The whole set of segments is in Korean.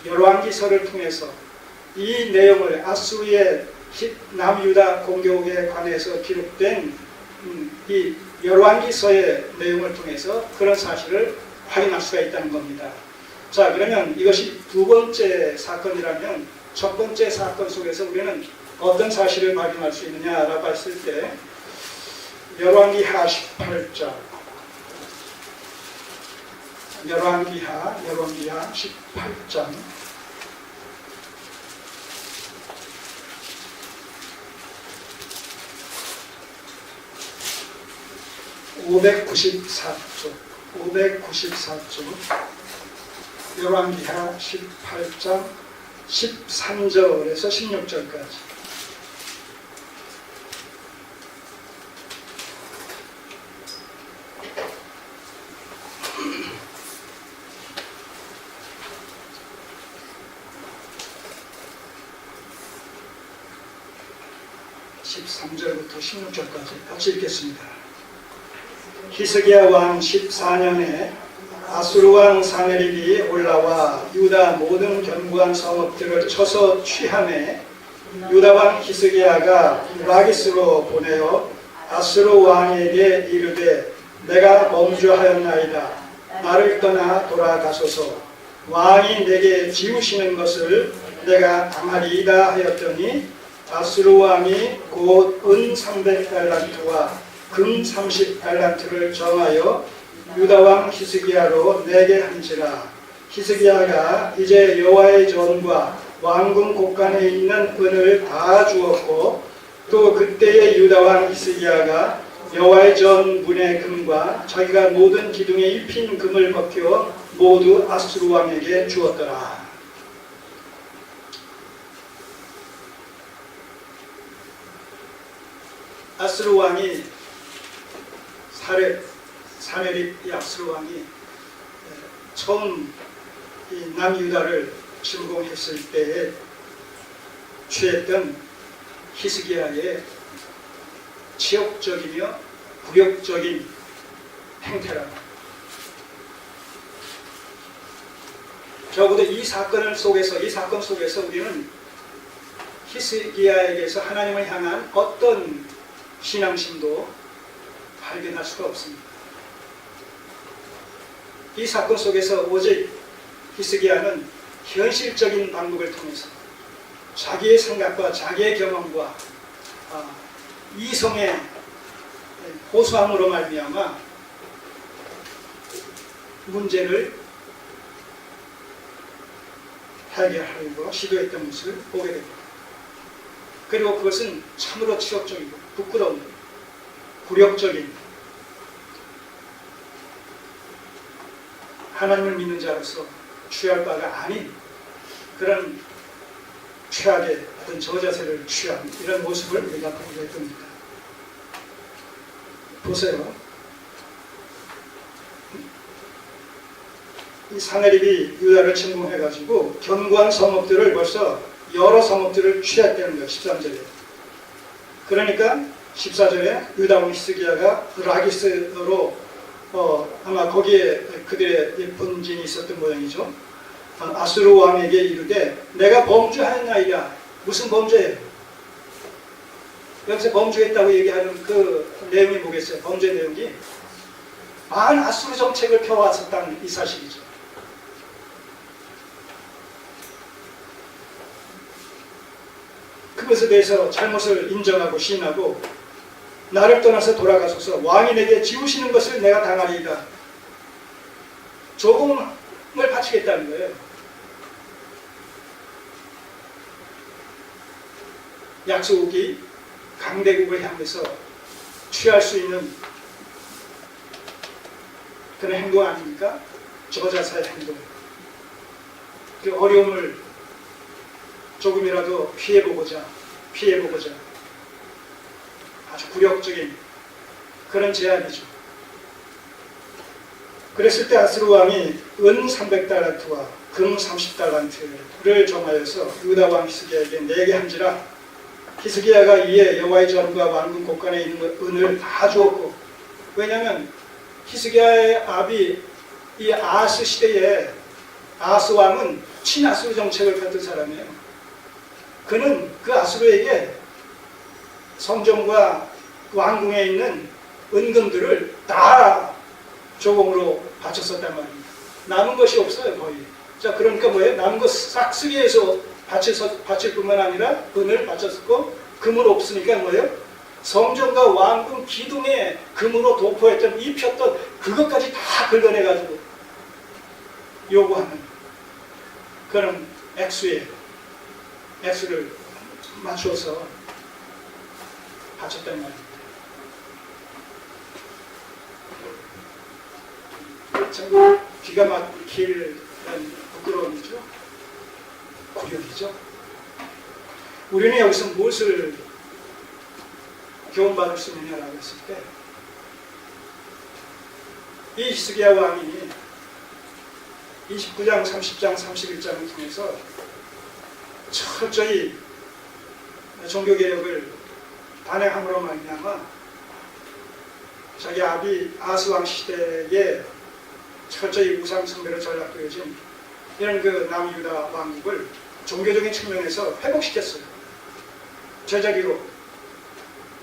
열왕기서를 통해서 이 내용을 아수르의 남유다 공격에 관해서 기록된 이 열왕기서의 내용을 통해서 그런 사실을 확인할 수가 있다는 겁니다. 자, 그러면 이것이 두 번째 사건이라면 첫 번째 사건 속에서 우리는 어떤 사실을 발견할 수 있느냐라고 했을 때 열왕기하 18장 열왕기하 18장 594쪽 열왕기하 18장 13절에서 16절까지 13절부터 16절까지 같이 읽겠습니다. 히스기야 왕 14년에 아수르 왕 사네립이 올라와 유다 모든 견고한 성읍들을 쳐서 취하매 유다 왕 히스기야가 라기스로 보내어 아수르 왕에게 이르되 내가 범죄하였나이다. 나를 떠나 돌아가소서. 왕이 내게 지우시는 것을 내가 당하리이다 하였더니 아수르 왕이 곧 은 300달란트와 금 30달란트를 정하여 유다 왕 히스기야로 내게 한지라. 히스기야가 이제 여호와의 전과 왕궁 곳간에 있는 은을 다 주었고 또 그때의 유다 왕 히스기야가 여호와의 전 문의 금과 자기가 모든 기둥에 입힌 금을 벗겨 모두 아수르 왕에게 주었더라. 아수르 왕이 사네립 이 아수르 왕이 처음 이 남유다를 침공했을 때에 취했던 히스기야의 치욕적이며 굴욕적인 행태라. 적어도 이 사건 속에서 우리는 히스기야에게서 하나님을 향한 어떤 신앙심도 발견할 수가 없습니다. 이 사건 속에서 오직 히스기야는 현실적인 방법을 통해서 자기의 생각과 자기의 경험과 이성의 호소함으로 말미암아 문제를 해결하려고 시도했던 것을 보게 됩니다. 그리고 그것은 참으로 치욕적이고 부끄러운 굴욕적인 하나님을 믿는 자로서 취할 바가 아닌 그런 최악의 어떤 저자세를 취한 이런 모습을 우리가 보게 됩니다. 보세요. 이 사네립이 유다를 침공해가지고 견고한 성읍들을 벌써 여러 성읍들을 취했다는 거예요. 13절에. 그러니까 14절에 유다 왕 히스기야가 라기스로 아마 거기에 그들의 본진이 있었던 모양이죠. 아수르 왕에게 이르되 내가 범죄하였나이다. 무슨 범죄예요? 여기서 범죄했다고 얘기하는 그 내용이 뭐겠어요? 범죄 내용이 아수르 정책을 펴왔었다는 이 사실이죠. 그것에 대해서 잘못을 인정하고 시인하고 나를 떠나서 돌아가소서. 왕이 내게 지우시는 것을 내가 당하리이다. 조공을 바치겠다는 거예요. 약소국이 강대국을 향해서 취할 수 있는 그런 행동 아닙니까? 저자사의 행동. 그 어려움을 조금이라도 피해보고자 아주 굴욕적인 그런 제안이죠. 그랬을 때 아수르 왕이 은 300달란트와 금 30달란트를 정하여서 유다 왕 히스기야에게 내게 한지라. 히스기야가 이에 여호와의 전과 왕궁 곳간에 있는 은을 다 주었고, 왜냐하면 히스기야의 아비 이 아하스 시대에 아하스 왕은 친아수르 정책을 펼친 사람이에요. 그는 그 아수르에게 성전과 왕궁에 있는 은금들을 다 조공으로 바쳤었단 말입니다. 남은 것이 없어요, 거의. 자, 그러니까 뭐예요? 남은 것 싹 쓰기 위해서 바칠 뿐만 아니라 은을 바쳤었고, 금은 없으니까 뭐예요? 성전과 왕궁 기둥에 금으로 도포했던, 입혔던 그것까지 다 긁어내가지고 요구하는 그런 액수를 맞춰서 바쳤단 말입니다. 참 기가 막힐 부끄러움이죠. 굴욕이죠. 우리는 여기서 무엇을 교훈받을 수 있느냐라고 했을 때, 이 히스기야 왕이 29장, 30장, 31장을 통해서 철저히 종교개혁을 단행함으로 말미암아 자기 아비 아하스 왕 시대에 철저히 우상숭배로 전락되어진 이런 그 남유다 왕국을 종교적인 측면에서 회복시켰어요. 제자리로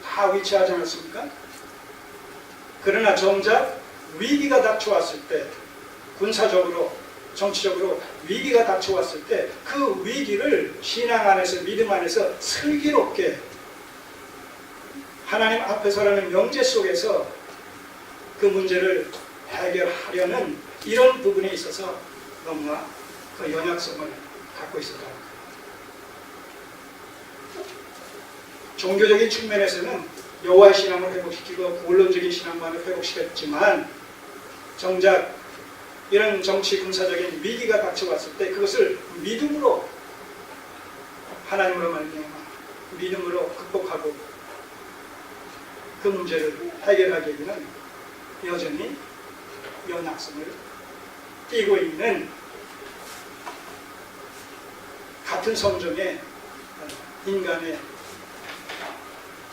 다 위치하지 않았습니까? 그러나 정작 위기가 닥쳐왔을 때, 군사적으로 정치적으로 위기가 닥쳐왔을 때 그 위기를 신앙 안에서, 믿음 안에서 슬기롭게 하나님 앞에서라는 명제 속에서 그 문제를 해결하려는 이런 부분에 있어서 너무나 그 연약성을 갖고 있었다. 종교적인 측면에서는 여호와의 신앙을 회복시키고 원론적인 신앙만을 회복시켰지만, 정작 이런 정치 군사적인 위기가 닥쳐왔을 때 그것을 믿음으로, 하나님으로 말미암아 믿음으로 극복하고 그 문제를 해결하기에는 여전히 연약성을 띠고 있는, 같은 성정의 인간의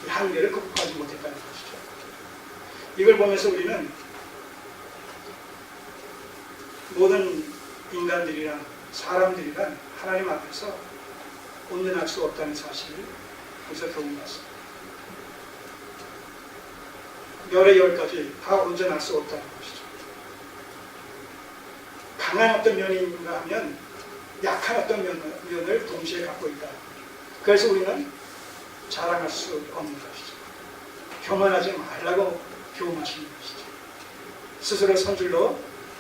한계를 극복하지 못했다는 것이죠. 이걸 보면서 우리는 모든 인간들이란, 사람들이란 하나님 앞에서 온전할 수 없다는 사실을 여기서 교훈받습니다. 열의 열까지 다 온전할 수 없다는 것이죠. 강한 어떤 면이 있는가 하면 약한 어떤 면을 동시에 갖고 있다. 그래서 우리는 자랑할 수 없는 것이죠. 교만하지 말라고 교훈하시는 것이죠. 스스로 선줄로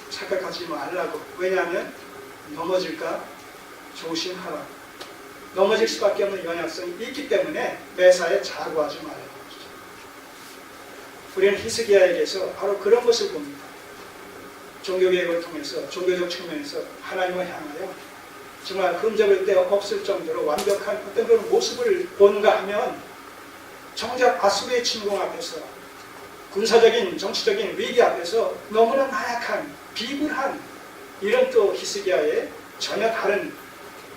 착각하지 말라고. 왜냐하면 넘어질까 조심하라. 넘어질 수밖에 없는 연약성이 있기 때문에 매사에 자고하지 말라는 것이죠. 우리는 히스기야에게서 바로 그런 것을 봅니다. 종교개혁을 통해서, 종교적 측면에서 하나님을 향하여 정말 흔적을 떼어 없을 정도로 완벽한 어떤 그런 모습을 보는가 하면, 정작 아수르의 침공 앞에서, 군사적인 정치적인 위기 앞에서 너무나 나약한, 비굴한 이런 또 히스기야의 전혀 다른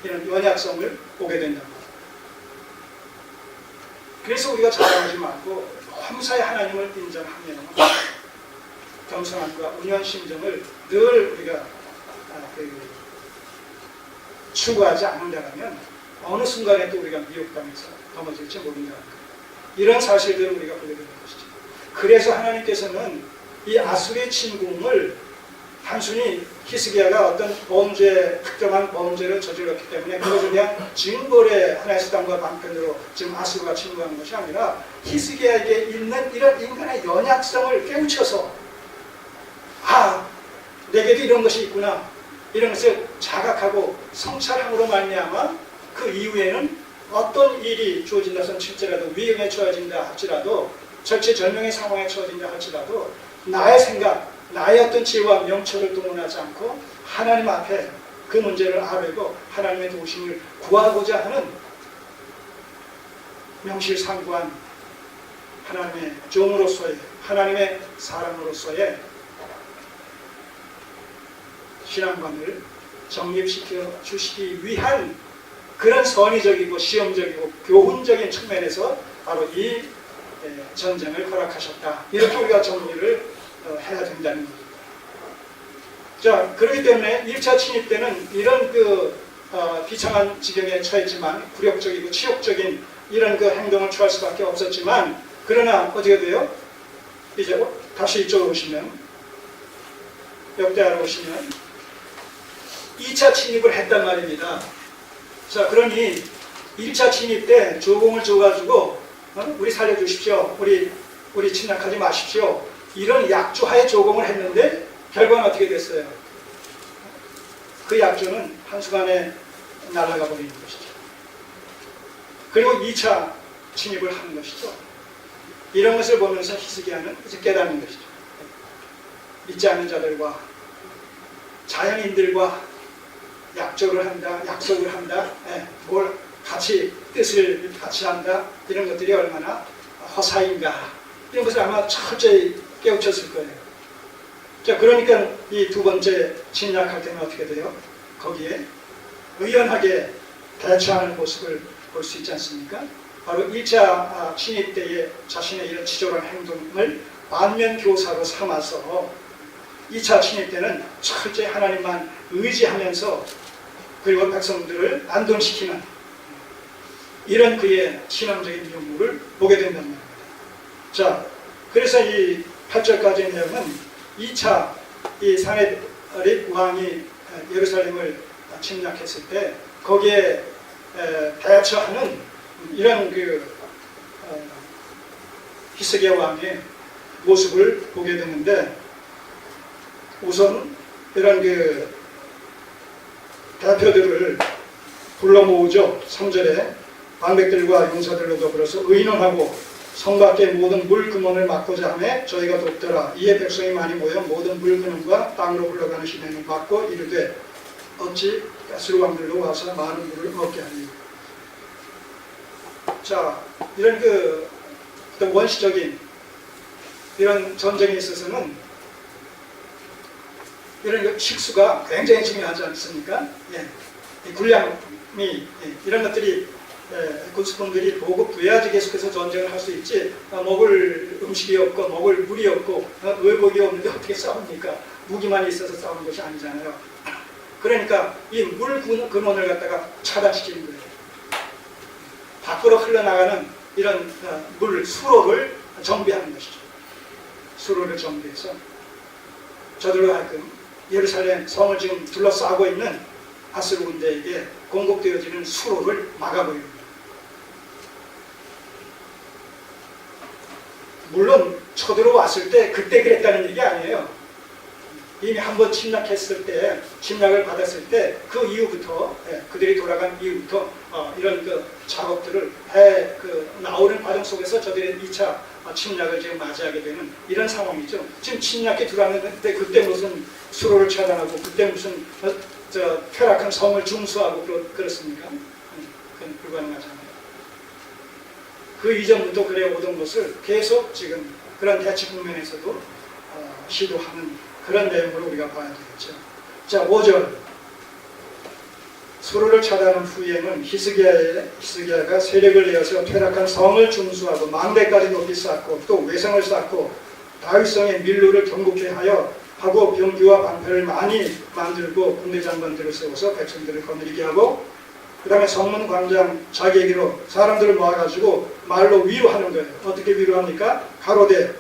이런 연약성을 보게 된다고. 그래서 우리가 자랑하지 말고 범사의 하나님을 인정하며 겸손함과 온유한 심정을 늘 우리가 추구하지 않는다면 어느 순간에 또 우리가 미혹당해서 넘어질지 모른다는 것. 이런 사실들을 우리가 보게 되는 것이죠. 그래서 하나님께서는 이 아수르의 침공을 단순히 히스기야가 어떤 특정한 범죄를 저질렀기 때문에 그것을 그냥 징벌의 하나의 수단과 방편으로 지금 아수르가 침공하는 것이 아니라, 히스기야에게 있는 이런 인간의 연약성을 깨우쳐서, 내게도 이런 것이 있구나, 이런 것을 자각하고 성찰함으로 말미암아 그 이후에는 어떤 일이 주어진다 할지라도, 위험에 처해진다 할지라도, 절체절명의 상황에 처해진다 할지라도 나의 생각, 나의 어떤 지혜와 명철을 동원하지 않고 하나님 앞에 그 문제를 아뢰고 하나님의 도우심을 구하고자 하는 명실상부한 하나님의 종으로서의, 하나님의 사람으로서의 신앙관을 정립시켜 주시기 위한 그런 선의적이고 시험적이고 교훈적인 측면에서 바로 이 전쟁을 허락하셨다. 이렇게 우리가 정리를 해야 된다는 겁니다. 자, 그렇기 때문에 1차 침입 때는 이런 비참한 지경에 처했지만 굴욕적이고 치욕적인 이런 행동을 취할 수밖에 없었지만, 그러나 어떻게 돼요? 이제 다시 이쪽으로 오시면, 역대하러 오시면 2차 침입을 했단 말입니다. 자, 그러니 1차 침입 때 조공을 줘가지고 우리 살려주십시오, 우리 침략하지 마십시오, 이런 약조하에 조공을 했는데 결과는 어떻게 됐어요? 그 약조는 한순간에 날아가 버리는 것이죠. 그리고 2차 침입을 하는 것이죠. 이런 것을 보면서 히스기야는 이제 깨닫는 것이죠. 믿지 않는 자들과 자연인들과 약속을 한다, 뭘 같이 뜻을 같이 한다, 이런 것들이 얼마나 허사인가, 이런 것을 아마 철저히 깨우쳤을 거예요. 자, 그러니까 이 두 번째 침략할 때는 어떻게 돼요? 거기에 의연하게 대처하는 모습을 볼 수 있지 않습니까? 바로 1차 침입 때의 자신의 이런 치졸한 행동을 반면교사로 삼아서 2차 침입 때는 철저히 하나님만 의지하면서 그리고 백성들을 안동시키는 이런 그의 신앙적인 면모를 보게 된단 말입니다. 자, 그래서 이 8절까지의 내용은 2차 이 사네립 왕이 예루살렘을 침략했을 때 거기에 대처하는 이런 히스기야 왕의 모습을 보게 되는데, 우선 이런 대표들을 불러 모으죠. 3절에 방백들과 용사들로 더불어서 의논하고 성 밖의 모든 물 근원을 막고자 하매 저희가 돕더라. 이에 백성이 많이 모여 모든 물 근원과 땅으로 흘러가는 시내를 막고 이르되 어찌 가스로 왕들로 와서 많은 물을 먹게 하니. 자, 이런 원시적인 이런 전쟁에 있어서는 이런 식수가 굉장히 중요하지 않습니까? 이 군량이 이런 것들이 군수꾼들이 보급돼야지 계속해서 전쟁을 할 수 있지, 먹을 음식이 없고 먹을 물이 없고 의복이 없는데 어떻게 싸웁니까? 무기만 있어서 싸우는 것이 아니잖아요. 그러니까 이 물 근원을 갖다가 차단시키는 거예요. 밖으로 흘러나가는 이런 수로를 정비하는 것이죠. 수로를 정비해서 저들로 하여금 예루살렘 성을 지금 둘러싸고 있는 아스르 군대에게 공급되어지는 수로를 막아버립니다. 물론 쳐들어왔을 때 그때 그랬다는 얘기 아니에요. 이미 한번 침략했을 때, 침략을 받았을 때 그 이후부터, 그들이 돌아간 이후부터 이런 작업들을 나오는 과정 속에서 저들의 2차 침략을 지금 맞이하게 되는 이런 상황이죠. 지금 침략이 들어왔는데 그때 무슨 수로를 차단하고 그때 무슨 쾌락한 성을 중수하고 그렇습니까? 그건 불가능하잖아요. 그 이전부터 그래 오던 것을 계속 지금 그런 대치 국면에서도 시도하는 그런 내용으로 우리가 봐야 되겠죠. 자, 5절. 수로를 차단한 후에는 히스기야가 세력을 내어서 퇴락한 성을 중수하고 망대까지 높이 쌓고 또 외성을 쌓고 다윗성의 밀로를 견고케 하고 병기와 방패를 많이 만들고 군대 장관들을 세워서 백성들을 거느리게 하고, 그 다음에 성문 광장 자기에게로 사람들을 모아가지고 말로 위로하는 거예요. 어떻게 위로합니까? 가로되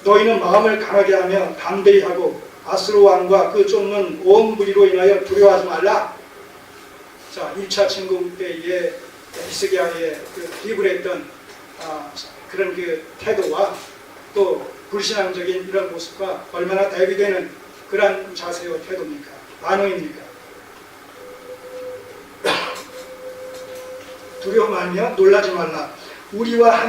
너희는 마음을 강하게 하며 담대히 하고 아스루 왕과 그 쫓는 온 무리로 인하여 두려워하지 말라. 자, 1차 침공 때에 히스기야의 비굴했던 그런 태도와 또 불신앙적인 이런 모습과 얼마나 대비되는 그러한 자세와 태도입니까? 반응입니까? 두려워 말며 놀라지 말라. 우리와